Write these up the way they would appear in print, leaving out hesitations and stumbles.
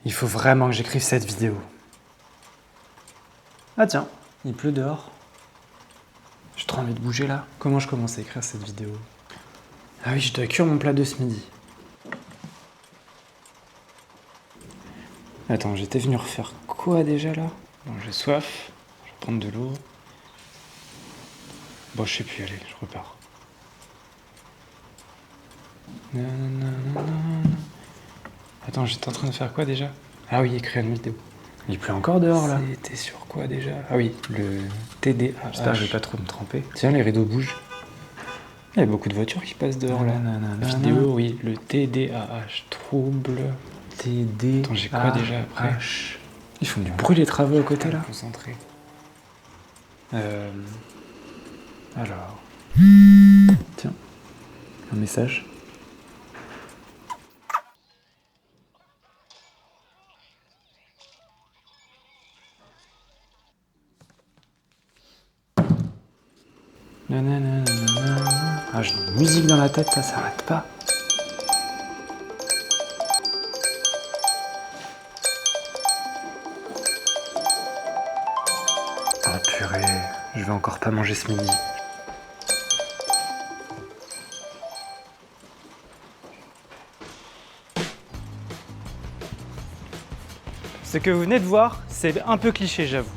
Il faut vraiment que j'écrive cette vidéo. Ah tiens, il pleut dehors. J'ai trop envie de bouger là. Comment je commence à écrire cette vidéo? Ah oui, je dois cuire mon plat de ce midi. Attends, j'étais venu refaire quoi déjà là? Bon, j'ai soif. Je vais prendre de l'eau. Bon, je sais plus, allez, je repars. Attends, j'étais en train de faire quoi déjà? Ah oui, écrire une vidéo. Il pleut encore dehors là. C'était sur quoi déjà? Ah oui, le TDAH. J'espère que je vais pas trop me tromper. Tiens, les rideaux bougent. Il y a beaucoup de voitures qui passent dehors là. La vidéo, oui, le TDAH. Trouble. TD. Attends, j'ai quoi déjà après? Ils font du bruit les travaux à côté là. Concentré. Alors. Tiens, un message. Ah, j'ai une musique dans la tête, ça s'arrête pas. Oh purée, je vais encore pas manger ce midi. Ce que vous venez de voir, c'est un peu cliché, j'avoue.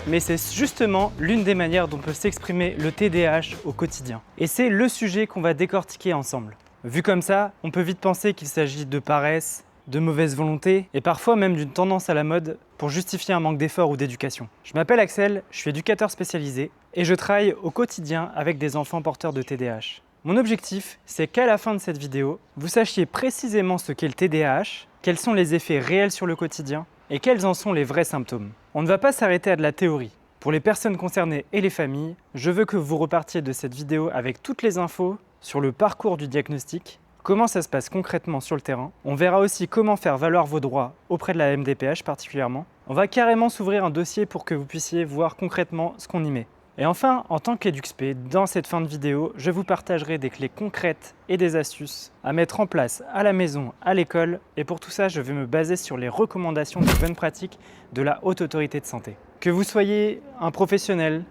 Mais c'est justement l'une des manières dont peut s'exprimer le TDAH au quotidien. Et c'est le sujet qu'on va décortiquer ensemble. Vu comme ça, on peut vite penser qu'il s'agit de paresse, de mauvaise volonté et parfois même d'une tendance à la mode pour justifier un manque d'effort ou d'éducation. Je m'appelle Axel, je suis éducateur spécialisé et je travaille au quotidien avec des enfants porteurs de TDAH. Mon objectif, c'est qu'à la fin de cette vidéo, vous sachiez précisément ce qu'est le TDAH, quels sont les effets réels sur le quotidien et quels en sont les vrais symptômes. On ne va pas s'arrêter à de la théorie. Pour les personnes concernées et les familles, je veux que vous repartiez de cette vidéo avec toutes les infos sur le parcours du diagnostic, comment ça se passe concrètement sur le terrain. On verra aussi comment faire valoir vos droits auprès de la MDPH particulièrement. On va carrément s'ouvrir un dossier pour que vous puissiez voir concrètement ce qu'on y met. Et enfin, en tant qu'EduxP, dans cette fin de vidéo, je vous partagerai des clés concrètes et des astuces à mettre en place à la maison, à l'école. Et pour tout ça, je vais me baser sur les recommandations de bonnes pratiques de la Haute Autorité de Santé. Que vous soyez un professionnel,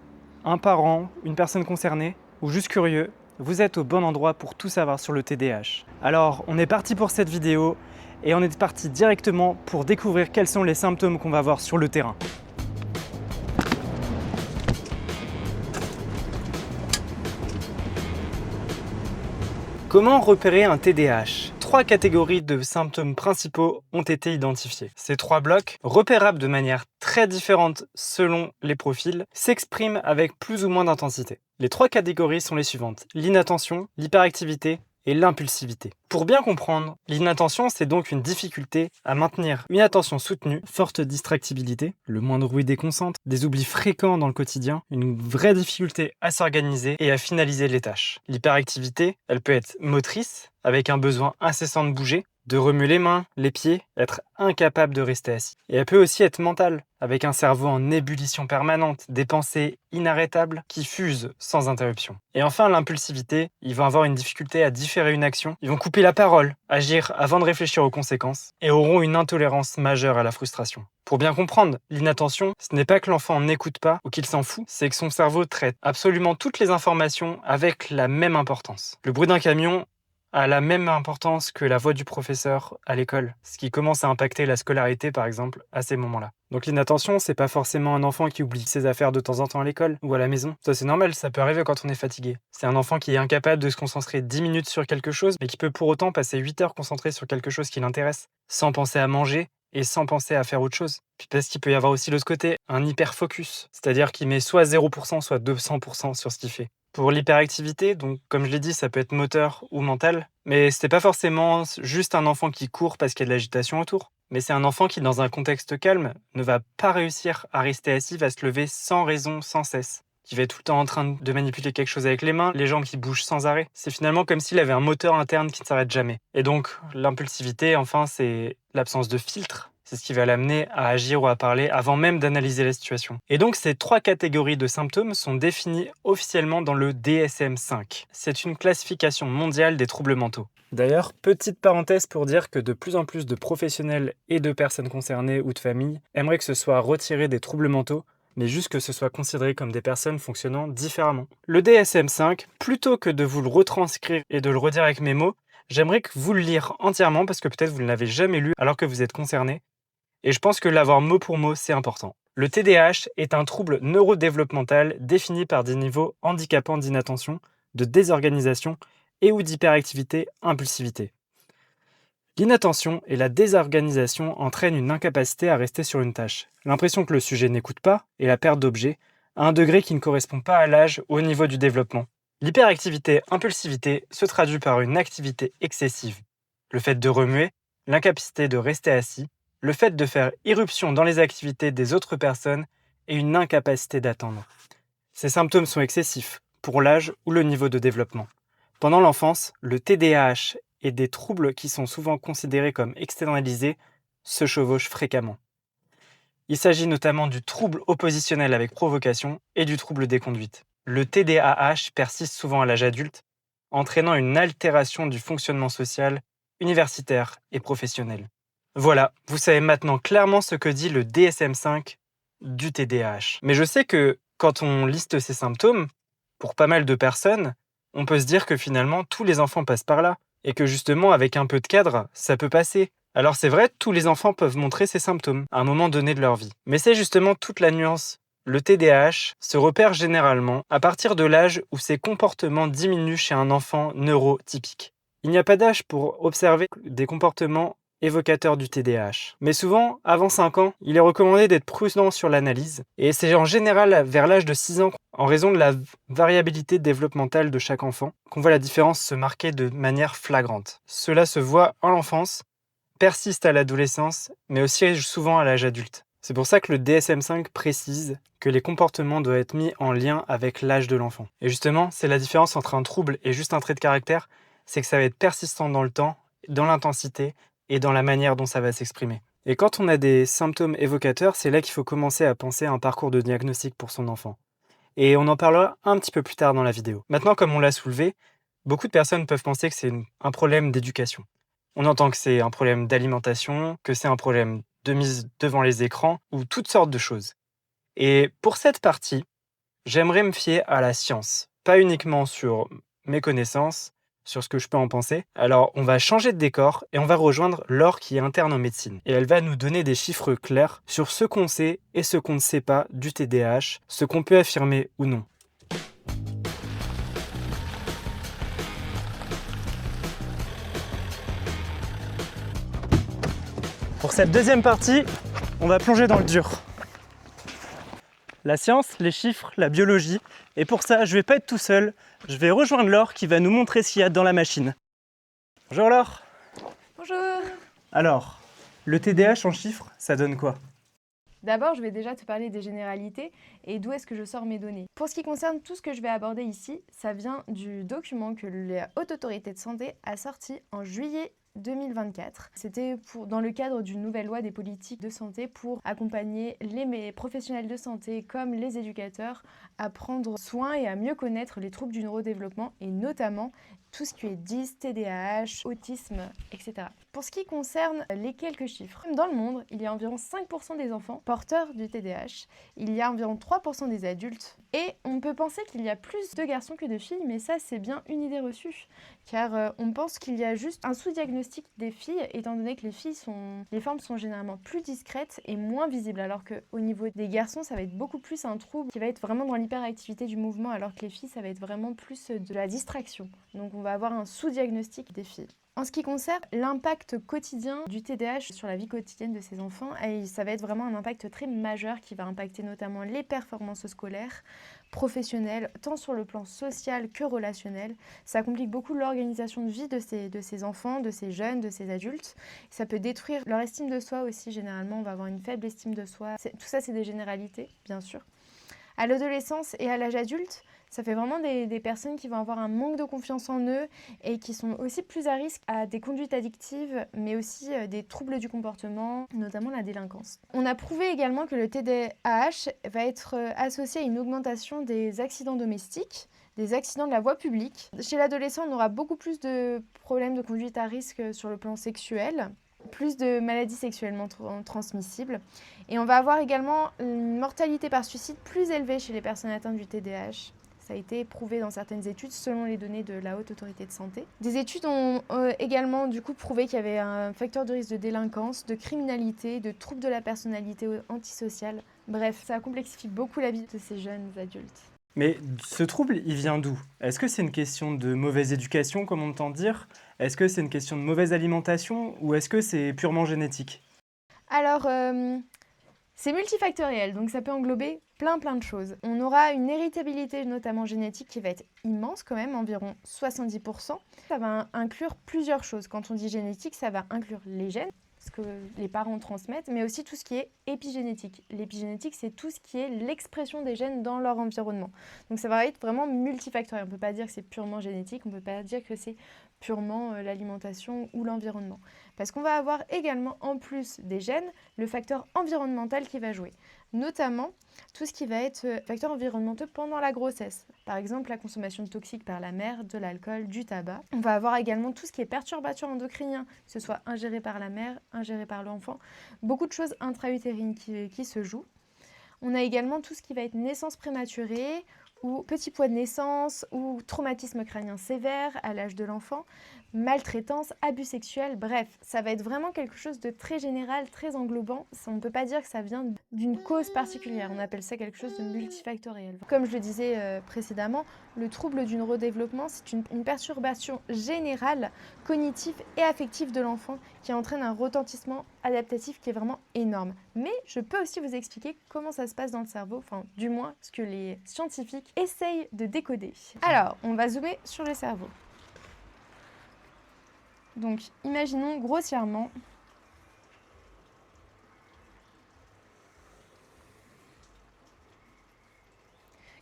un parent, une personne concernée ou juste curieux, vous êtes au bon endroit pour tout savoir sur le TDAH. Alors, on est parti pour cette vidéo et on est parti directement pour découvrir quels sont les symptômes qu'on va voir sur le terrain. Comment repérer un TDAH? 3 catégories de symptômes principaux ont été identifiés. Ces 3 blocs, repérables de manière très différente selon les profils, s'expriment avec plus ou moins d'intensité. Les 3 catégories sont les suivantes: l'inattention, l'hyperactivité et l'impulsivité. Pour bien comprendre, l'inattention, c'est donc une difficulté à maintenir une attention soutenue, forte distractibilité, le moindre bruit déconcentre, des oublis fréquents dans le quotidien, une vraie difficulté à s'organiser et à finaliser les tâches. L'hyperactivité, elle peut être motrice, avec un besoin incessant de bouger, de remuer les mains, les pieds, être incapable de rester assis. Et elle peut aussi être mentale, avec un cerveau en ébullition permanente, des pensées inarrêtables qui fusent sans interruption. Et enfin, l'impulsivité, ils vont avoir une difficulté à différer une action, ils vont couper la parole, agir avant de réfléchir aux conséquences, et auront une intolérance majeure à la frustration. Pour bien comprendre, l'inattention, ce n'est pas que l'enfant n'écoute pas ou qu'il s'en fout, c'est que son cerveau traite absolument toutes les informations avec la même importance. Le bruit d'un camion a la même importance que la voix du professeur à l'école, ce qui commence à impacter la scolarité par exemple à ces moments-là. Donc l'inattention, c'est pas forcément un enfant qui oublie ses affaires de temps en temps à l'école ou à la maison. Ça c'est normal, ça peut arriver quand on est fatigué. C'est un enfant qui est incapable de se concentrer 10 minutes sur quelque chose, mais qui peut pour autant passer 8 heures concentré sur quelque chose qui l'intéresse, sans penser à manger et sans penser à faire autre chose. Puis parce qu'il peut y avoir aussi l'autre côté, un hyperfocus, c'est-à-dire qu'il met soit 0%, soit 200% sur ce qu'il fait. Pour l'hyperactivité, donc comme je l'ai dit, ça peut être moteur ou mental, mais c'était pas forcément juste un enfant qui court parce qu'il y a de l'agitation autour. Mais c'est un enfant qui, dans un contexte calme, ne va pas réussir à rester assis, va se lever sans raison, sans cesse. Qui va être tout le temps en train de manipuler quelque chose avec les mains, les jambes qui bougent sans arrêt. C'est finalement comme s'il avait un moteur interne qui ne s'arrête jamais. Et donc, l'impulsivité, enfin, c'est l'absence de filtre. C'est ce qui va l'amener à agir ou à parler avant même d'analyser la situation. Et donc, ces 3 catégories de symptômes sont définies officiellement dans le DSM-5. C'est une classification mondiale des troubles mentaux. D'ailleurs, petite parenthèse pour dire que de plus en plus de professionnels et de personnes concernées ou de familles aimeraient que ce soit retiré des troubles mentaux, mais juste que ce soit considéré comme des personnes fonctionnant différemment. Le DSM-5, plutôt que de vous le retranscrire et de le redire avec mes mots, j'aimerais que vous le lire entièrement parce que peut-être vous ne l'avez jamais lu alors que vous êtes concerné, et je pense que l'avoir mot pour mot, c'est important. Le TDAH est un trouble neurodéveloppemental défini par des niveaux handicapants d'inattention, de désorganisation et ou d'hyperactivité-impulsivité. L'inattention et la désorganisation entraînent une incapacité à rester sur une tâche, l'impression que le sujet n'écoute pas et la perte d'objet, à un degré qui ne correspond pas à l'âge ou au niveau du développement. L'hyperactivité-impulsivité se traduit par une activité excessive, le fait de remuer, l'incapacité de rester assis, le fait de faire irruption dans les activités des autres personnes et une incapacité d'attendre. Ces symptômes sont excessifs pour l'âge ou le niveau de développement. Pendant l'enfance, le TDAH et des troubles qui sont souvent considérés comme externalisés se chevauchent fréquemment. Il s'agit notamment du trouble oppositionnel avec provocation et du trouble des conduites. Le TDAH persiste souvent à l'âge adulte, entraînant une altération du fonctionnement social, universitaire et professionnel. Voilà, vous savez maintenant clairement ce que dit le DSM-5 du TDAH. Mais je sais que quand on liste ces symptômes, pour pas mal de personnes, on peut se dire que finalement tous les enfants passent par là, et que justement avec un peu de cadre, ça peut passer. Alors c'est vrai, tous les enfants peuvent montrer ces symptômes à un moment donné de leur vie. Mais c'est justement toute la nuance. Le TDAH se repère généralement à partir de l'âge où ses comportements diminuent chez un enfant neurotypique. Il n'y a pas d'âge pour observer des comportements évocateurs du TDAH. Mais souvent, avant 5 ans, il est recommandé d'être prudent sur l'analyse, et c'est en général vers l'âge de 6 ans, en raison de la variabilité développementale de chaque enfant, qu'on voit la différence se marquer de manière flagrante. Cela se voit en l'enfance, persiste à l'adolescence, mais aussi souvent à l'âge adulte. C'est pour ça que le DSM-5 précise que les comportements doivent être mis en lien avec l'âge de l'enfant. Et justement, c'est la différence entre un trouble et juste un trait de caractère, c'est que ça va être persistant dans le temps, dans l'intensité, et dans la manière dont ça va s'exprimer. Et quand on a des symptômes évocateurs, c'est là qu'il faut commencer à penser à un parcours de diagnostic pour son enfant. Et on en parlera un petit peu plus tard dans la vidéo. Maintenant, comme on l'a soulevé, beaucoup de personnes peuvent penser que c'est un problème d'éducation. On entend que c'est un problème d'alimentation, que c'est un problème de mise devant les écrans, ou toutes sortes de choses. Et pour cette partie, j'aimerais me fier à la science, pas uniquement sur mes connaissances, sur ce que je peux en penser. Alors, on va changer de décor et on va rejoindre Laure qui est interne en médecine. Et elle va nous donner des chiffres clairs sur ce qu'on sait et ce qu'on ne sait pas du TDAH, ce qu'on peut affirmer ou non. Pour cette deuxième partie, on va plonger dans le dur. La science, les chiffres, la biologie. Et pour ça, je vais pas être tout seul. Je vais rejoindre Laure qui va nous montrer ce qu'il y a dans la machine. Bonjour Laure. Bonjour. Alors, le TDAH en chiffres, ça donne quoi? D'abord, je vais déjà te parler des généralités et d'où est-ce que je sors mes données. Pour ce qui concerne tout ce que je vais aborder ici, ça vient du document que la Haute Autorité de Santé a sorti en juillet 2024. C'était dans le cadre d'une nouvelle loi des politiques de santé pour accompagner les professionnels de santé comme les éducateurs à prendre soin et à mieux connaître les troubles du neurodéveloppement et notamment tout ce qui est DIS, TDAH, autisme, etc. Pour ce qui concerne les quelques chiffres, dans le monde, il y a environ 5% des enfants porteurs du TDAH, il y a environ 3% des adultes, et on peut penser qu'il y a plus de garçons que de filles, mais ça c'est bien une idée reçue, car on pense qu'il y a juste un sous-diagnostic des filles, étant donné que les formes sont généralement plus discrètes et moins visibles, alors qu'au niveau des garçons, ça va être beaucoup plus un trouble qui va être vraiment dans l'hyperactivité du mouvement, alors que les filles, ça va être vraiment plus de la distraction. Donc on va avoir un sous-diagnostic des filles. En ce qui concerne l'impact quotidien du TDAH sur la vie quotidienne de ces enfants, ça va être vraiment un impact très majeur qui va impacter notamment les performances scolaires, professionnelles, tant sur le plan social que relationnel. Ça complique beaucoup l'organisation de vie de ces enfants, de ces jeunes, de ces adultes. Ça peut détruire leur estime de soi aussi, généralement on va avoir une faible estime de soi. Tout ça c'est des généralités, bien sûr. À l'adolescence et à l'âge adulte, ça fait vraiment des personnes qui vont avoir un manque de confiance en eux et qui sont aussi plus à risque à des conduites addictives, mais aussi des troubles du comportement, notamment la délinquance. On a prouvé également que le TDAH va être associé à une augmentation des accidents domestiques, des accidents de la voie publique. Chez l'adolescent, on aura beaucoup plus de problèmes de conduite à risque sur le plan sexuel, plus de maladies sexuellement transmissibles. Et on va avoir également une mortalité par suicide plus élevée chez les personnes atteintes du TDAH. Ça a été prouvé dans certaines études selon les données de la Haute Autorité de Santé. Des études ont également du coup prouvé qu'il y avait un facteur de risque de délinquance, de criminalité, de troubles de la personnalité antisociale. Bref, ça complexifie beaucoup la vie de ces jeunes adultes. Mais ce trouble, il vient d'où? Est-ce que c'est une question de mauvaise éducation, comme on entend dire? Est-ce que c'est une question de mauvaise alimentation? Ou est-ce que c'est purement génétique? Alors, c'est multifactoriel, donc ça peut englober plein de choses. On aura une héritabilité notamment génétique qui va être immense quand même, environ 70%. Ça va inclure plusieurs choses. Quand on dit génétique, ça va inclure les gènes, ce que les parents transmettent, mais aussi tout ce qui est épigénétique. L'épigénétique, c'est tout ce qui est l'expression des gènes dans leur environnement. Donc ça va être vraiment multifactoriel. On ne peut pas dire que c'est purement génétique, on ne peut pas dire que c'est purement l'alimentation ou l'environnement. Parce qu'on va avoir également, en plus des gènes, le facteur environnemental qui va jouer. Notamment, tout ce qui va être facteur environnementaux pendant la grossesse. Par exemple, la consommation de toxiques par la mère, de l'alcool, du tabac. On va avoir également tout ce qui est perturbateurs endocriniens, que ce soit ingéré par la mère, ingéré par l'enfant. Beaucoup de choses intra-utérines qui se jouent. On a également tout ce qui va être naissance prématurée, ou petit poids de naissance, ou traumatisme crânien sévère à l'âge de l'enfant, maltraitance, abus sexuels, bref, ça va être vraiment quelque chose de très général, très englobant. On ne peut pas dire que ça vient d'une cause particulière, on appelle ça quelque chose de multifactoriel. Comme je le disais précédemment, le trouble du neurodéveloppement, c'est une perturbation générale, cognitive et affective de l'enfant qui entraîne un retentissement adaptatif qui est vraiment énorme. Mais je peux aussi vous expliquer comment ça se passe dans le cerveau, enfin du moins ce que les scientifiques essayent de décoder. Alors, on va zoomer sur le cerveau. Donc, imaginons grossièrement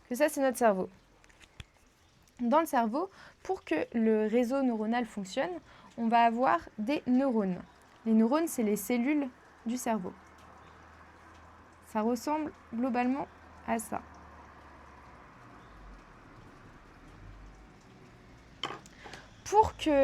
que ça, c'est notre cerveau. Dans le cerveau, pour que le réseau neuronal fonctionne, on va avoir des neurones. Les neurones, c'est les cellules du cerveau. Ça ressemble globalement à ça.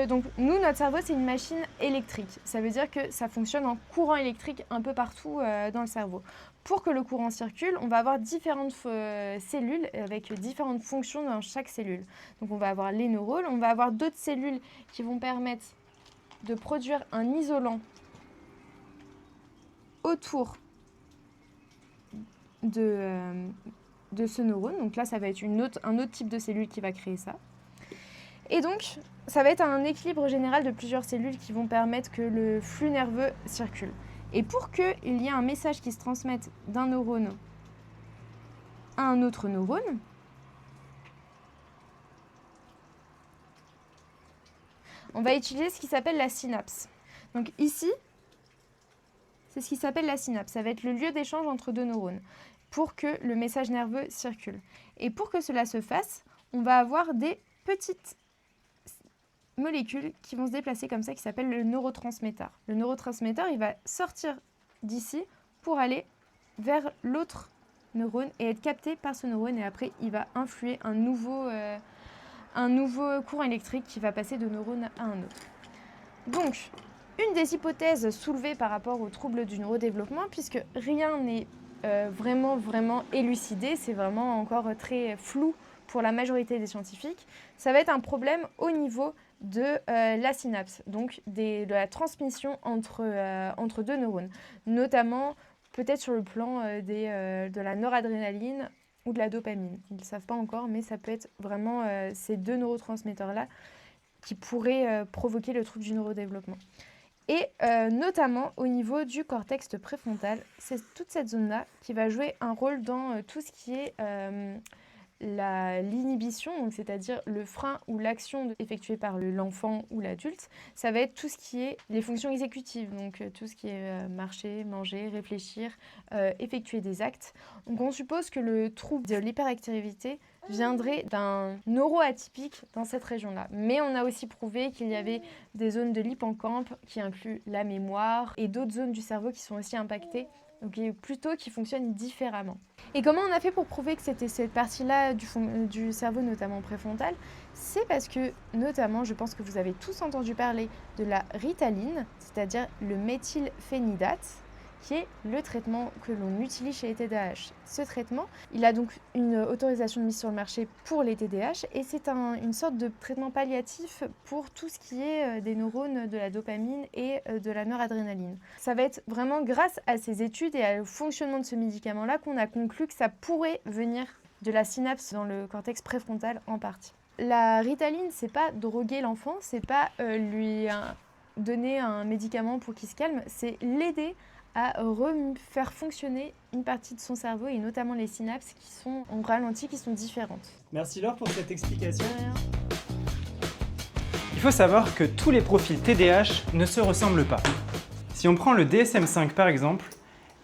Donc nous, notre cerveau, c'est une machine électrique. Ça veut dire que ça fonctionne en courant électrique un peu partout dans le cerveau. Pour que le courant circule, on va avoir différentes cellules avec différentes fonctions dans chaque cellule. Donc on va avoir les neurones, on va avoir d'autres cellules qui vont permettre de produire un isolant autour de ce neurone. Donc là, ça va être un autre type de cellule qui va créer ça. Et donc, ça va être un équilibre général de plusieurs cellules qui vont permettre que le flux nerveux circule. Et pour qu'il y ait un message qui se transmette d'un neurone à un autre neurone, on va utiliser ce qui s'appelle la synapse. Donc ici, c'est ce qui s'appelle la synapse. Ça va être le lieu d'échange entre deux neurones pour que le message nerveux circule. Et pour que cela se fasse, on va avoir des petites molécules qui vont se déplacer comme ça, qui s'appellent le neurotransmetteur. Le neurotransmetteur, il va sortir d'ici pour aller vers l'autre neurone et être capté par ce neurone. Et après, il va influer un nouveau courant électrique qui va passer de neurone à un autre. Donc, une des hypothèses soulevées par rapport au trouble du neurodéveloppement, puisque rien n'est vraiment élucidé, c'est vraiment encore très flou pour la majorité des scientifiques, ça va être un problème au niveau de la synapse, donc de la transmission entre deux neurones, notamment peut-être sur le plan de la noradrénaline ou de la dopamine. Ils ne savent pas encore, mais ça peut être vraiment ces deux neurotransmetteurs-là qui pourraient provoquer le trouble du neurodéveloppement. Et notamment au niveau du cortex préfrontal, c'est toute cette zone-là qui va jouer un rôle dans tout ce qui est l'inhibition, c'est-à-dire le frein ou l'action effectuée par l'enfant ou l'adulte. Ça va être tout ce qui est les fonctions exécutives, donc tout ce qui est marcher, manger, réfléchir, effectuer des actes. Donc on suppose que le trouble de l'hyperactivité viendrait d'un neuroatypique dans cette région-là. Mais on a aussi prouvé qu'il y avait des zones de l'hippocampe qui incluent la mémoire et d'autres zones du cerveau qui sont aussi impactées, donc plutôt qui fonctionnent différemment. Et comment on a fait pour prouver que c'était cette partie-là du cerveau, notamment préfrontal? C'est parce que, notamment, je pense que vous avez tous entendu parler de la Ritaline, c'est-à-dire le méthylphénidate, qui est le traitement que l'on utilise chez les TDAH. Ce traitement, il a donc une autorisation de mise sur le marché pour les TDAH et c'est une sorte de traitement palliatif pour tout ce qui est des neurones, de la dopamine et de la noradrénaline. Ça va être vraiment grâce à ces études et au fonctionnement de ce médicament-là qu'on a conclu que ça pourrait venir de la synapse dans le cortex préfrontal en partie. La Ritaline, c'est pas droguer l'enfant, c'est pas lui donner un médicament pour qu'il se calme, c'est l'aider à faire fonctionner une partie de son cerveau et notamment les synapses qui sont en ralenti, qui sont différentes. Merci Laure pour cette explication. Il faut savoir que tous les profils TDAH ne se ressemblent pas. Si on prend le DSM-5 par exemple,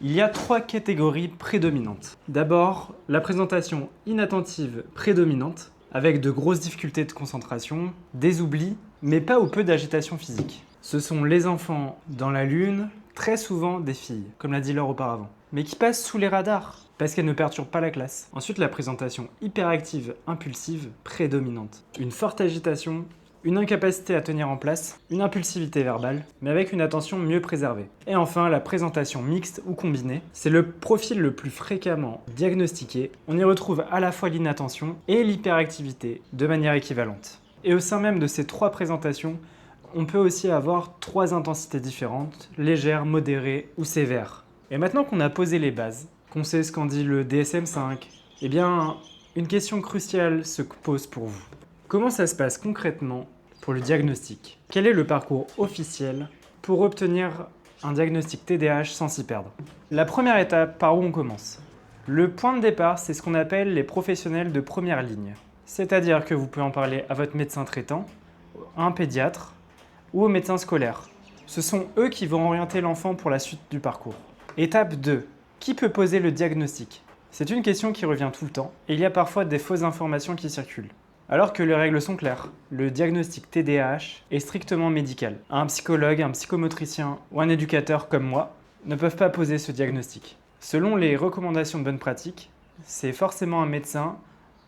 il y a 3 catégories prédominantes. D'abord, la présentation inattentive prédominante, avec de grosses difficultés de concentration, des oublis, mais pas ou peu d'agitation physique. Ce sont les enfants dans la lune, très souvent des filles, comme l'a dit Laure auparavant, mais qui passent sous les radars parce qu'elles ne perturbent pas la classe. Ensuite, la présentation hyperactive, impulsive, prédominante. Une forte agitation, une incapacité à tenir en place, une impulsivité verbale, mais avec une attention mieux préservée. Et enfin, la présentation mixte ou combinée. C'est le profil le plus fréquemment diagnostiqué. On y retrouve à la fois l'inattention et l'hyperactivité de manière équivalente. Et au sein même de ces 3 présentations, on peut aussi avoir 3 intensités différentes, légères, modérées ou sévères. Et maintenant qu'on a posé les bases, qu'on sait ce qu'en dit le DSM-5, eh bien, une question cruciale se pose pour vous. Comment ça se passe concrètement pour le diagnostic? Quel est le parcours officiel pour obtenir un diagnostic TDAH sans s'y perdre? La première étape, par où on commence? Le point de départ, c'est ce qu'on appelle les professionnels de première ligne. C'est-à-dire que vous pouvez en parler à votre médecin traitant, à un pédiatre, ou aux médecins scolaires. Ce sont eux qui vont orienter l'enfant pour la suite du parcours. Étape 2. Qui peut poser le diagnostic? C'est une question qui revient tout le temps et il y a parfois des fausses informations qui circulent. Alors que les règles sont claires, le diagnostic TDAH est strictement médical. Un psychologue, un psychomotricien ou un éducateur comme moi ne peuvent pas poser ce diagnostic. Selon les recommandations de bonne pratique, c'est forcément un médecin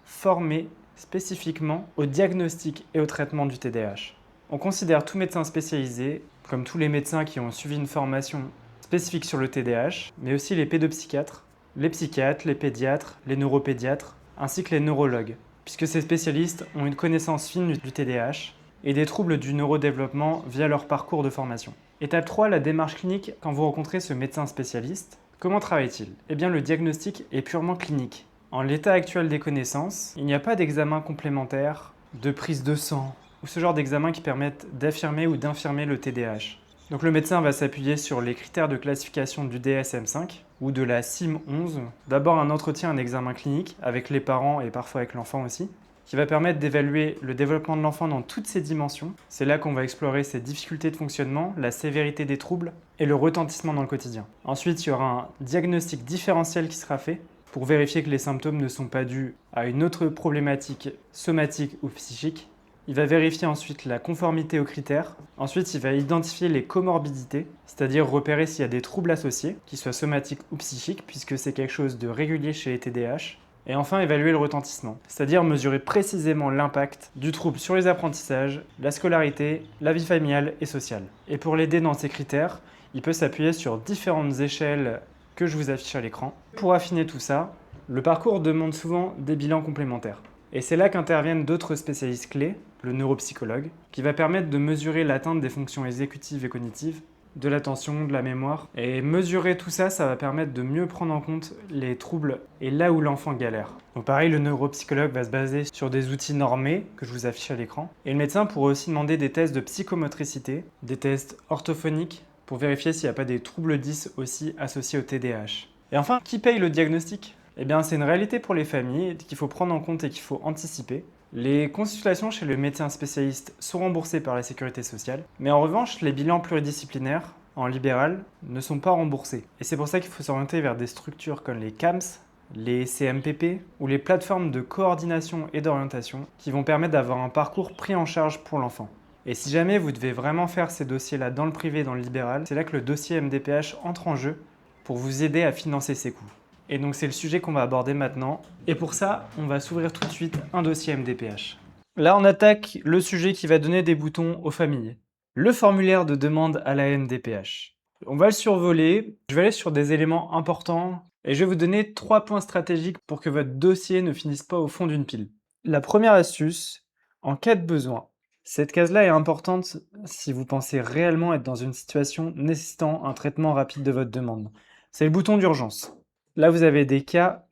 formé spécifiquement au diagnostic et au traitement du TDAH. On considère tout médecin spécialisé, comme tous les médecins qui ont suivi une formation spécifique sur le TDAH, mais aussi les pédopsychiatres, les psychiatres, les pédiatres, les neuropédiatres, ainsi que les neurologues, puisque ces spécialistes ont une connaissance fine du TDAH et des troubles du neurodéveloppement via leur parcours de formation. Étape 3, la démarche clinique. Quand vous rencontrez ce médecin spécialiste, comment travaille-t-il? Eh bien, le diagnostic est purement clinique. En l'état actuel des connaissances, il n'y a pas d'examen complémentaire, de prise de sang, ou ce genre d'examen qui permettent d'affirmer ou d'infirmer le TDAH. Donc le médecin va s'appuyer sur les critères de classification du DSM-5 ou de la CIM-11. D'abord un entretien, un examen clinique avec les parents et parfois avec l'enfant aussi, qui va permettre d'évaluer le développement de l'enfant dans toutes ses dimensions. C'est là qu'on va explorer ses difficultés de fonctionnement, la sévérité des troubles et le retentissement dans le quotidien. Ensuite, il y aura un diagnostic différentiel qui sera fait pour vérifier que les symptômes ne sont pas dus à une autre problématique somatique ou psychique. Il va vérifier ensuite la conformité aux critères. Ensuite, il va identifier les comorbidités, c'est-à-dire repérer s'il y a des troubles associés, qu'ils soient somatiques ou psychiques, puisque c'est quelque chose de régulier chez les TDAH. Et enfin, évaluer le retentissement, c'est-à-dire mesurer précisément l'impact du trouble sur les apprentissages, la scolarité, la vie familiale et sociale. Et pour l'aider dans ces critères, il peut s'appuyer sur différentes échelles que je vous affiche à l'écran. Pour affiner tout ça, le parcours demande souvent des bilans complémentaires. Et c'est là qu'interviennent d'autres spécialistes clés, le neuropsychologue, qui va permettre de mesurer l'atteinte des fonctions exécutives et cognitives, de l'attention, de la mémoire. Et mesurer tout ça, ça va permettre de mieux prendre en compte les troubles et là où l'enfant galère. Donc pareil, le neuropsychologue va se baser sur des outils normés que je vous affiche à l'écran. Et le médecin pourra aussi demander des tests de psychomotricité, des tests orthophoniques pour vérifier s'il n'y a pas des troubles 10 aussi associés au TDAH. Et enfin, qui paye le diagnostic? Eh bien, c'est une réalité pour les familles qu'il faut prendre en compte et qu'il faut anticiper. Les consultations chez le médecin spécialiste sont remboursées par la sécurité sociale, mais en revanche, les bilans pluridisciplinaires en libéral ne sont pas remboursés. Et c'est pour ça qu'il faut s'orienter vers des structures comme les CAMS, les CMPP ou les plateformes de coordination et d'orientation qui vont permettre d'avoir un parcours pris en charge pour l'enfant. Et si jamais vous devez vraiment faire ces dossiers-là dans le privé et dans le libéral, c'est là que le dossier MDPH entre en jeu pour vous aider à financer ces coûts. Et donc c'est le sujet qu'on va aborder maintenant. Et pour ça, on va s'ouvrir tout de suite un dossier MDPH. Là, on attaque le sujet qui va donner des boutons aux familles. Le formulaire de demande à la MDPH. On va le survoler, je vais aller sur des éléments importants et je vais vous donner 3 points stratégiques pour que votre dossier ne finisse pas au fond d'une pile. La première astuce, en cas de besoin. Cette case-là est importante si vous pensez réellement être dans une situation nécessitant un traitement rapide de votre demande. C'est le bouton d'urgence. Là, vous avez des cas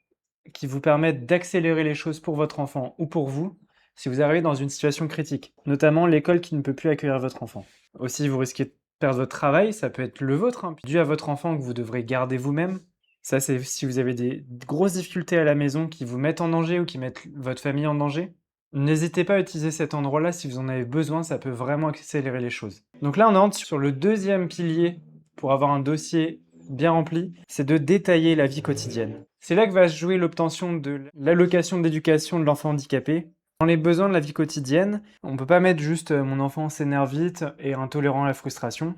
qui vous permettent d'accélérer les choses pour votre enfant ou pour vous si vous arrivez dans une situation critique, notamment l'école qui ne peut plus accueillir votre enfant. Aussi, vous risquez de perdre votre travail, ça peut être le vôtre, dû à votre enfant que vous devrez garder vous-même. Ça, c'est si vous avez des grosses difficultés à la maison qui vous mettent en danger ou qui mettent votre famille en danger. N'hésitez pas à utiliser cet endroit-là si vous en avez besoin, ça peut vraiment accélérer les choses. Donc là, on entre sur le deuxième pilier pour avoir un dossier bien rempli, c'est de détailler la vie quotidienne. C'est là que va se jouer l'obtention de l'allocation d'éducation de l'enfant handicapé. Dans les besoins de la vie quotidienne, on ne peut pas mettre juste mon enfant s'énerve vite et intolérant à la frustration.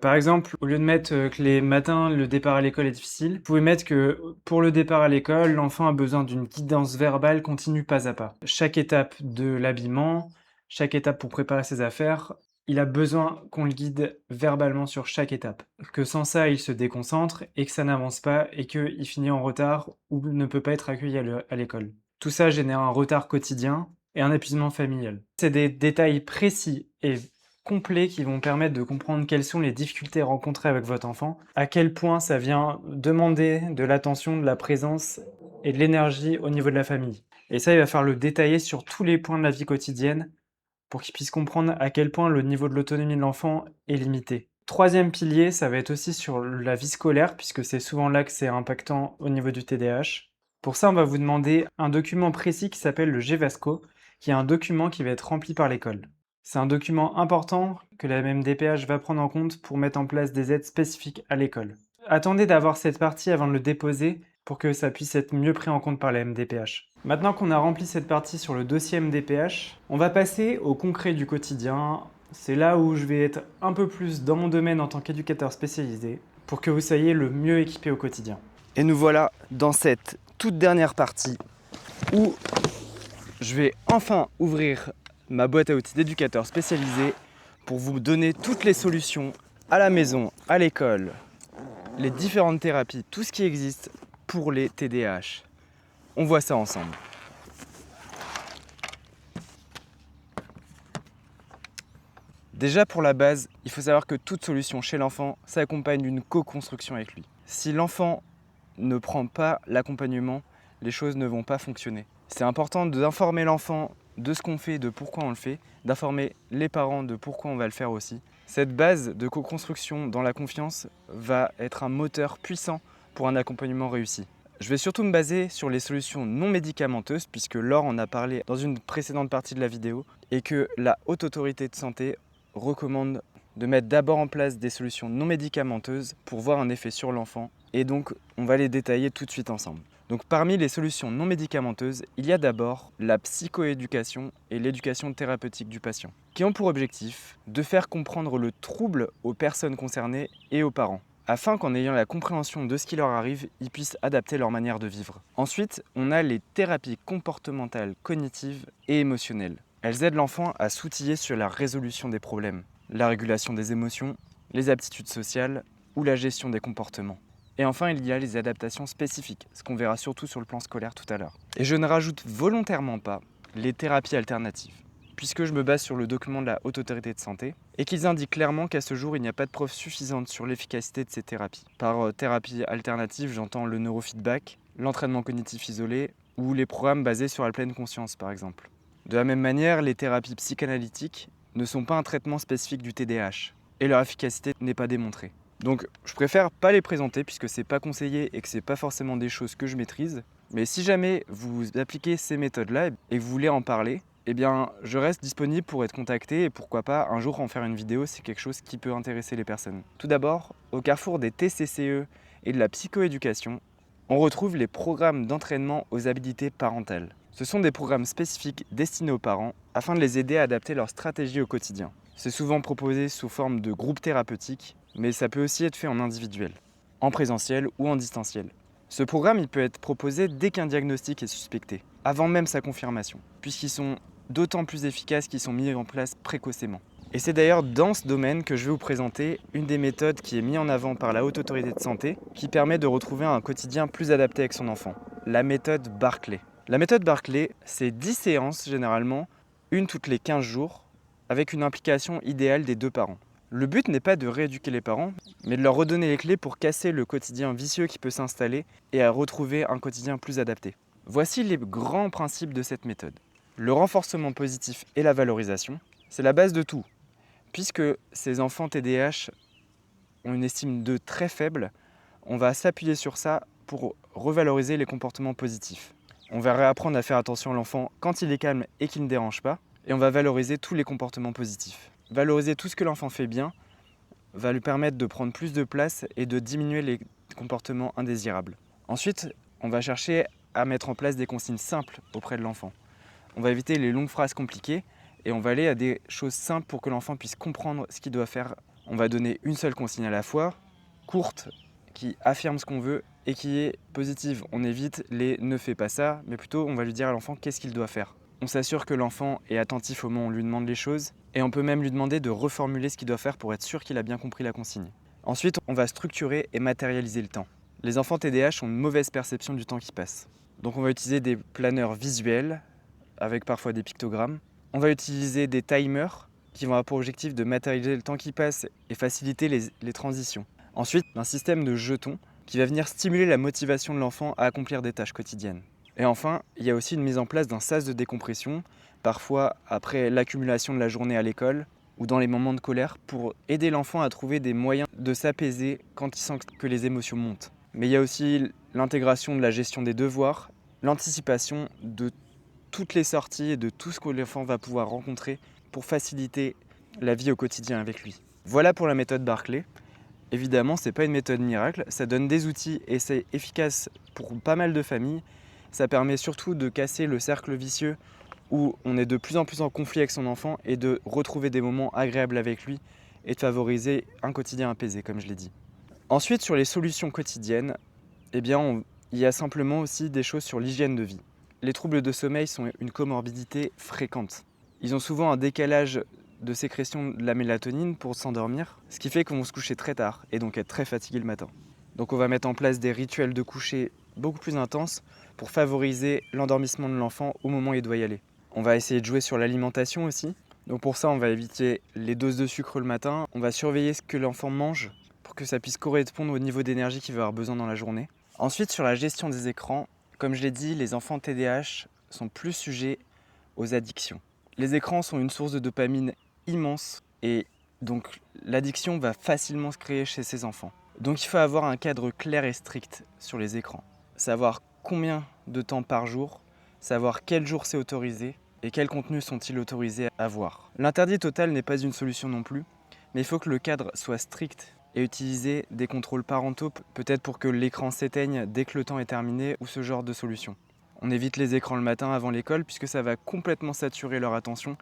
Par exemple, au lieu de mettre que les matins, le départ à l'école est difficile, vous pouvez mettre que pour le départ à l'école, l'enfant a besoin d'une guidance verbale continue pas à pas. Chaque étape de l'habillement, chaque étape pour préparer ses affaires, il a besoin qu'on le guide verbalement sur chaque étape. Que sans ça, il se déconcentre et que ça n'avance pas et qu'il finit en retard ou ne peut pas être accueilli à l'école. Tout ça génère un retard quotidien et un épuisement familial. C'est des détails précis et complets qui vont permettre de comprendre quelles sont les difficultés rencontrées avec votre enfant, à quel point ça vient demander de l'attention, de la présence et de l'énergie au niveau de la famille. Et ça, il va falloir le détailler sur tous les points de la vie quotidienne pour qu'il puisse comprendre à quel point le niveau de l'autonomie de l'enfant est limité. Troisième pilier, ça va être aussi sur la vie scolaire, puisque c'est souvent là que c'est impactant au niveau du TDAH. Pour ça, on va vous demander un document précis qui s'appelle le GVASCO, qui est un document qui va être rempli par l'école. C'est un document important que la MDPH va prendre en compte pour mettre en place des aides spécifiques à l'école. Attendez d'avoir cette partie avant de le déposer pour que ça puisse être mieux pris en compte par la MDPH. Maintenant qu'on a rempli cette partie sur le dossier MDPH, on va passer au concret du quotidien. C'est là où je vais être un peu plus dans mon domaine en tant qu'éducateur spécialisé pour que vous soyez le mieux équipé au quotidien. Et nous voilà dans cette toute dernière partie où je vais enfin ouvrir ma boîte à outils d'éducateur spécialisé pour vous donner toutes les solutions à la maison, à l'école, les différentes thérapies, tout ce qui existe pour les TDAH. On voit ça ensemble. Déjà pour la base, il faut savoir que toute solution chez l'enfant s'accompagne d'une co-construction avec lui. Si l'enfant ne prend pas l'accompagnement, les choses ne vont pas fonctionner. C'est important d'informer l'enfant de ce qu'on fait, de pourquoi on le fait, d'informer les parents de pourquoi on va le faire aussi. Cette base de co-construction dans la confiance va être un moteur puissant pour un accompagnement réussi. Je vais surtout me baser sur les solutions non médicamenteuses, puisque Laure en a parlé dans une précédente partie de la vidéo, et que la Haute Autorité de Santé recommande de mettre d'abord en place des solutions non médicamenteuses pour voir un effet sur l'enfant, et donc on va les détailler tout de suite ensemble. Donc parmi les solutions non médicamenteuses, il y a d'abord la psychoéducation et l'éducation thérapeutique du patient, qui ont pour objectif de faire comprendre le trouble aux personnes concernées et aux parents, afin qu'en ayant la compréhension de ce qui leur arrive, ils puissent adapter leur manière de vivre. Ensuite, on a les thérapies comportementales, cognitives et émotionnelles. Elles aident l'enfant à s'outiller sur la résolution des problèmes, la régulation des émotions, les aptitudes sociales ou la gestion des comportements. Et enfin, il y a les adaptations spécifiques, ce qu'on verra surtout sur le plan scolaire tout à l'heure. Et je ne rajoute volontairement pas les thérapies alternatives, puisque je me base sur le document de la Haute Autorité de Santé, et qu'ils indiquent clairement qu'à ce jour, il n'y a pas de preuve suffisante sur l'efficacité de ces thérapies. Par thérapie alternative, j'entends le neurofeedback, l'entraînement cognitif isolé, ou les programmes basés sur la pleine conscience, par exemple. De la même manière, les thérapies psychanalytiques ne sont pas un traitement spécifique du TDAH, et leur efficacité n'est pas démontrée. Donc je préfère pas les présenter puisque c'est pas conseillé et que c'est pas forcément des choses que je maîtrise. Mais si jamais vous appliquez ces méthodes-là et que vous voulez en parler, eh bien je reste disponible pour être contacté et pourquoi pas un jour en faire une vidéo, c'est quelque chose qui peut intéresser les personnes. Tout d'abord, au carrefour des TCCE et de la psychoéducation, on retrouve les programmes d'entraînement aux habilités parentales. Ce sont des programmes spécifiques destinés aux parents afin de les aider à adapter leur stratégie au quotidien. C'est souvent proposé sous forme de groupe thérapeutique, mais ça peut aussi être fait en individuel, en présentiel ou en distanciel. Ce programme il peut être proposé dès qu'un diagnostic est suspecté, avant même sa confirmation, puisqu'ils sont d'autant plus efficaces qu'ils sont mis en place précocement. Et c'est d'ailleurs dans ce domaine que je vais vous présenter une des méthodes qui est mise en avant par la Haute Autorité de Santé, qui permet de retrouver un quotidien plus adapté avec son enfant, la méthode Barclay. La méthode Barclay, c'est 10 séances généralement, une toutes les 15 jours, avec une implication idéale des deux parents. Le but n'est pas de rééduquer les parents, mais de leur redonner les clés pour casser le quotidien vicieux qui peut s'installer et à retrouver un quotidien plus adapté. Voici les grands principes de cette méthode. Le renforcement positif et la valorisation, c'est la base de tout. Puisque ces enfants TDAH ont une estime d'eux très faible, on va s'appuyer sur ça pour revaloriser les comportements positifs. On va réapprendre à faire attention à l'enfant quand il est calme et qu'il ne dérange pas, et on va valoriser tous les comportements positifs. Valoriser tout ce que l'enfant fait bien va lui permettre de prendre plus de place et de diminuer les comportements indésirables. Ensuite, on va chercher à mettre en place des consignes simples auprès de l'enfant. On va éviter les longues phrases compliquées et on va aller à des choses simples pour que l'enfant puisse comprendre ce qu'il doit faire. On va donner une seule consigne à la fois, courte, qui affirme ce qu'on veut et qui est positive. On évite les « ne fais pas ça », mais plutôt on va lui dire à l'enfant qu'est-ce qu'il doit faire. On s'assure que l'enfant est attentif au moment où on lui demande les choses et on peut même lui demander de reformuler ce qu'il doit faire pour être sûr qu'il a bien compris la consigne. Ensuite, on va structurer et matérialiser le temps. Les enfants TDAH ont une mauvaise perception du temps qui passe. Donc on va utiliser des planeurs visuels avec parfois des pictogrammes. On va utiliser des timers qui vont avoir pour objectif de matérialiser le temps qui passe et faciliter les transitions. Ensuite, un système de jetons qui va venir stimuler la motivation de l'enfant à accomplir des tâches quotidiennes. Et enfin, il y a aussi une mise en place d'un sas de décompression, parfois après l'accumulation de la journée à l'école ou dans les moments de colère, pour aider l'enfant à trouver des moyens de s'apaiser quand il sent que les émotions montent. Mais il y a aussi l'intégration de la gestion des devoirs, l'anticipation de toutes les sorties et de tout ce que l'enfant va pouvoir rencontrer pour faciliter la vie au quotidien avec lui. Voilà pour la méthode Barclay. Évidemment, ce n'est pas une méthode miracle, ça donne des outils et c'est efficace pour pas mal de familles. Ça permet surtout de casser le cercle vicieux où on est de plus en plus en conflit avec son enfant et de retrouver des moments agréables avec lui et de favoriser un quotidien apaisé, comme je l'ai dit. Ensuite, sur les solutions quotidiennes, il y a simplement aussi des choses sur l'hygiène de vie. Les troubles de sommeil sont une comorbidité fréquente. Ils ont souvent un décalage de sécrétion de la mélatonine pour s'endormir, ce qui fait qu'on va se coucher très tard et donc être très fatigué le matin. Donc on va mettre en place des rituels de coucher beaucoup plus intenses pour favoriser l'endormissement de l'enfant au moment où il doit y aller. On va essayer de jouer sur l'alimentation aussi. Donc pour ça, on va éviter les doses de sucre le matin. On va surveiller ce que l'enfant mange pour que ça puisse correspondre au niveau d'énergie qu'il va avoir besoin dans la journée. Ensuite, sur la gestion des écrans, comme je l'ai dit, les enfants TDAH sont plus sujets aux addictions. Les écrans sont une source de dopamine immense et donc l'addiction va facilement se créer chez ces enfants. Donc il faut avoir un cadre clair et strict sur les écrans. Savoir combien de temps par jour, savoir quel jour c'est autorisé et quels contenus sont-ils autorisés à voir. L'interdit total n'est pas une solution non plus, mais il faut que le cadre soit strict et utiliser des contrôles parentaux, peut-être pour que l'écran s'éteigne dès que le temps est terminé ou ce genre de solution. On évite les écrans le matin avant l'école puisque ça va complètement saturer leur attention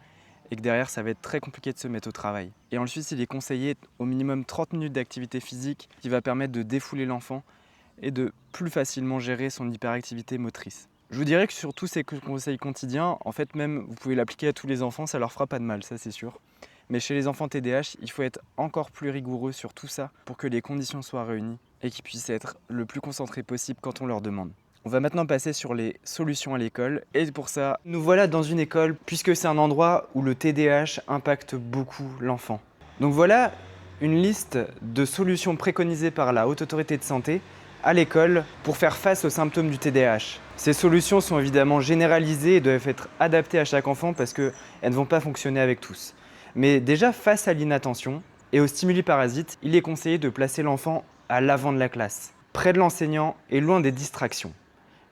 et que derrière ça va être très compliqué de se mettre au travail. Et ensuite il est conseillé au minimum 30 minutes d'activité physique qui va permettre de défouler l'enfant et de plus facilement gérer son hyperactivité motrice. Je vous dirais que sur tous ces conseils quotidiens, en fait même vous pouvez l'appliquer à tous les enfants, ça leur fera pas de mal, ça c'est sûr. Mais chez les enfants TDAH, il faut être encore plus rigoureux sur tout ça pour que les conditions soient réunies et qu'ils puissent être le plus concentrés possible quand on leur demande. On va maintenant passer sur les solutions à l'école et pour ça, nous voilà dans une école puisque c'est un endroit où le TDAH impacte beaucoup l'enfant. Donc voilà une liste de solutions préconisées par la Haute Autorité de Santé à l'école pour faire face aux symptômes du TDAH. Ces solutions sont évidemment généralisées et doivent être adaptées à chaque enfant parce qu'elles ne vont pas fonctionner avec tous. Mais déjà, face à l'inattention et aux stimuli parasites, il est conseillé de placer l'enfant à l'avant de la classe, près de l'enseignant et loin des distractions.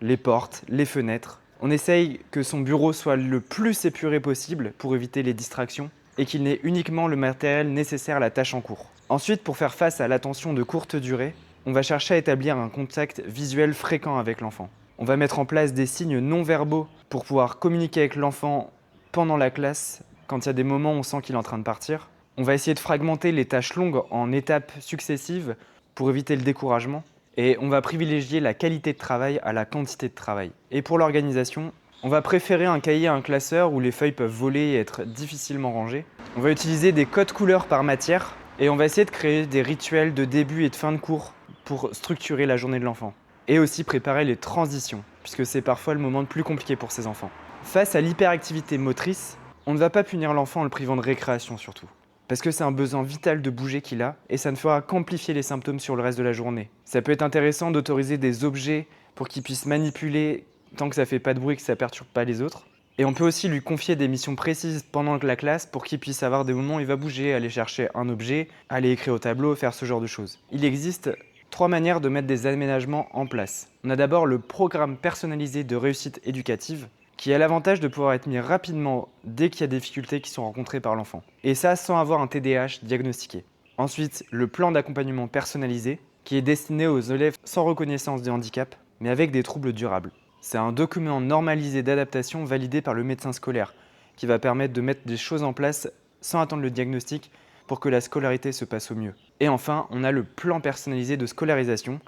Les portes, les fenêtres. On essaye que son bureau soit le plus épuré possible pour éviter les distractions et qu'il n'ait uniquement le matériel nécessaire à la tâche en cours. Ensuite, pour faire face à l'attention de courte durée, on va chercher à établir un contact visuel fréquent avec l'enfant. On va mettre en place des signes non verbaux pour pouvoir communiquer avec l'enfant pendant la classe, quand il y a des moments où on sent qu'il est en train de partir. On va essayer de fragmenter les tâches longues en étapes successives pour éviter le découragement. Et on va privilégier la qualité de travail à la quantité de travail. Et pour l'organisation, on va préférer un cahier à un classeur où les feuilles peuvent voler et être difficilement rangées. On va utiliser des codes couleurs par matière et on va essayer de créer des rituels de début et de fin de cours pour structurer la journée de l'enfant. Et aussi préparer les transitions, puisque c'est parfois le moment le plus compliqué pour ces enfants. Face à l'hyperactivité motrice, on ne va pas punir l'enfant en le privant de récréation surtout. Parce que c'est un besoin vital de bouger qu'il a, et ça ne fera qu'amplifier les symptômes sur le reste de la journée. Ça peut être intéressant d'autoriser des objets pour qu'il puisse manipuler tant que ça ne fait pas de bruit et que ça ne perturbe pas les autres. Et on peut aussi lui confier des missions précises pendant la classe pour qu'il puisse avoir des moments où il va bouger, aller chercher un objet, aller écrire au tableau, faire ce genre de choses. Il existe 3 manières de mettre des aménagements en place. On a d'abord le programme personnalisé de réussite éducative, qui a l'avantage de pouvoir être mis rapidement dès qu'il y a des difficultés qui sont rencontrées par l'enfant. Et ça sans avoir un TDAH diagnostiqué. Ensuite, le plan d'accompagnement personnalisé, qui est destiné aux élèves sans reconnaissance de handicap, mais avec des troubles durables. C'est un document normalisé d'adaptation validé par le médecin scolaire, qui va permettre de mettre des choses en place sans attendre le diagnostic pour que la scolarité se passe au mieux. Et enfin, on a le plan personnalisé de scolarisation,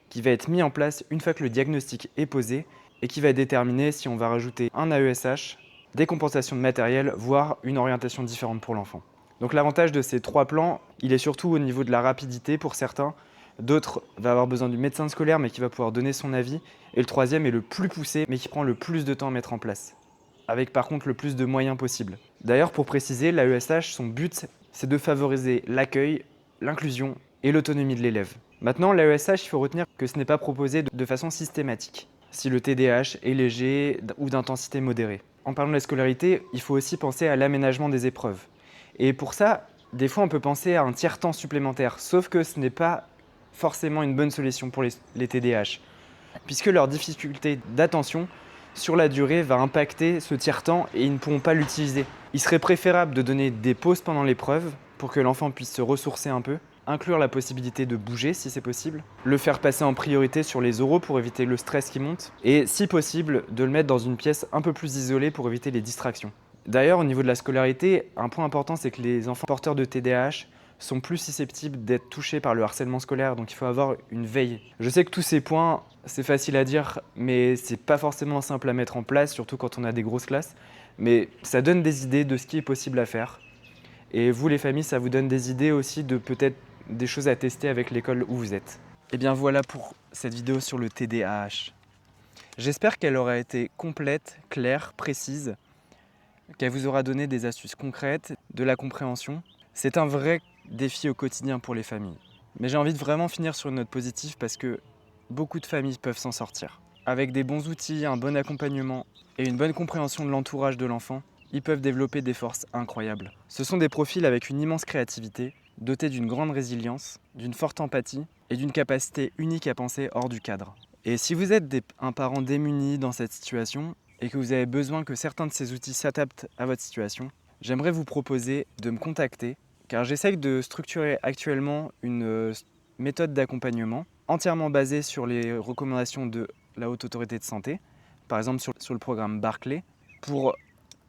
qui va être mis en place une fois que le diagnostic est posé, et qui va déterminer si on va rajouter un AESH, des compensations de matériel, voire une orientation différente pour l'enfant. Donc l'avantage de ces 3 plans, il est surtout au niveau de la rapidité pour certains. D'autres vont avoir besoin du médecin scolaire, mais qui va pouvoir donner son avis. Et le 3e est le plus poussé, mais qui prend le plus de temps à mettre en place, avec par contre le plus de moyens possible. D'ailleurs, pour préciser, l'AESH, son but, c'est de favoriser l'accueil, l'inclusion et l'autonomie de l'élève. Maintenant, l'AESH, il faut retenir que ce n'est pas proposé de façon systématique, si le TDAH est léger ou d'intensité modérée. En parlant de la scolarité, il faut aussi penser à l'aménagement des épreuves. Et pour ça, des fois, on peut penser à un tiers-temps supplémentaire, sauf que ce n'est pas forcément une bonne solution pour les TDAH, puisque leur difficulté d'attention sur la durée va impacter ce tiers-temps et ils ne pourront pas l'utiliser. Il serait préférable de donner des pauses pendant l'épreuve pour que l'enfant puisse se ressourcer un peu, inclure la possibilité de bouger si c'est possible, le faire passer en priorité sur les oraux pour éviter le stress qui monte, et si possible, de le mettre dans une pièce un peu plus isolée pour éviter les distractions. D'ailleurs, au niveau de la scolarité, un point important, c'est que les enfants porteurs de TDAH sont plus susceptibles d'être touchés par le harcèlement scolaire, donc il faut avoir une veille. Je sais que tous ces points, c'est facile à dire, mais c'est pas forcément simple à mettre en place, surtout quand on a des grosses classes, mais ça donne des idées de ce qui est possible à faire. Et vous, les familles, ça vous donne des idées aussi de peut-être des choses à tester avec l'école où vous êtes. Et bien voilà pour cette vidéo sur le TDAH. J'espère qu'elle aura été complète, claire, précise, qu'elle vous aura donné des astuces concrètes, de la compréhension. C'est un vrai défi au quotidien pour les familles. Mais j'ai envie de vraiment finir sur une note positive parce que beaucoup de familles peuvent s'en sortir. Avec des bons outils, un bon accompagnement et une bonne compréhension de l'entourage de l'enfant, ils peuvent développer des forces incroyables. Ce sont des profils avec une immense créativité, dotés d'une grande résilience, d'une forte empathie et d'une capacité unique à penser hors du cadre. Et si vous êtes un parent démuni dans cette situation et que vous avez besoin que certains de ces outils s'adaptent à votre situation, j'aimerais vous proposer de me contacter car j'essaye de structurer actuellement une méthode d'accompagnement entièrement basée sur les recommandations de la Haute Autorité de Santé, par exemple sur le programme Barclay, pour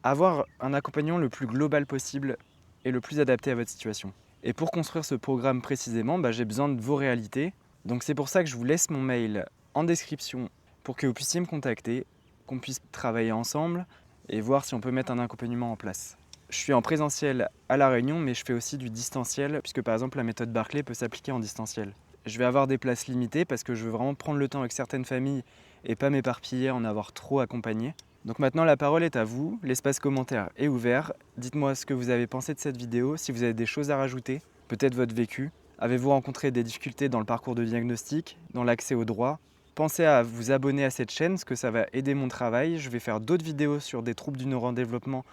avoir un accompagnement le plus global possible et le plus adapté à votre situation. Et pour construire ce programme précisément, j'ai besoin de vos réalités. Donc c'est pour ça que je vous laisse mon mail en description pour que vous puissiez me contacter, qu'on puisse travailler ensemble et voir si on peut mettre un accompagnement en place. Je suis en présentiel à La Réunion, mais je fais aussi du distanciel, puisque par exemple la méthode Barclay peut s'appliquer en distanciel. Je vais avoir des places limitées parce que je veux vraiment prendre le temps avec certaines familles et pas m'éparpiller, en avoir trop accompagné. Donc maintenant la parole est à vous, l'espace commentaire est ouvert. Dites-moi ce que vous avez pensé de cette vidéo, si vous avez des choses à rajouter, peut-être votre vécu. Avez-vous rencontré des difficultés dans le parcours de diagnostic, dans l'accès aux droits? Pensez à vous abonner à cette chaîne, parce que ça va aider mon travail. Je vais faire d'autres vidéos sur des troubles du neurodéveloppement,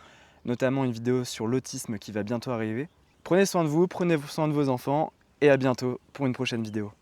notamment une vidéo sur l'autisme qui va bientôt arriver. Prenez soin de vous, prenez soin de vos enfants, et à bientôt pour une prochaine vidéo.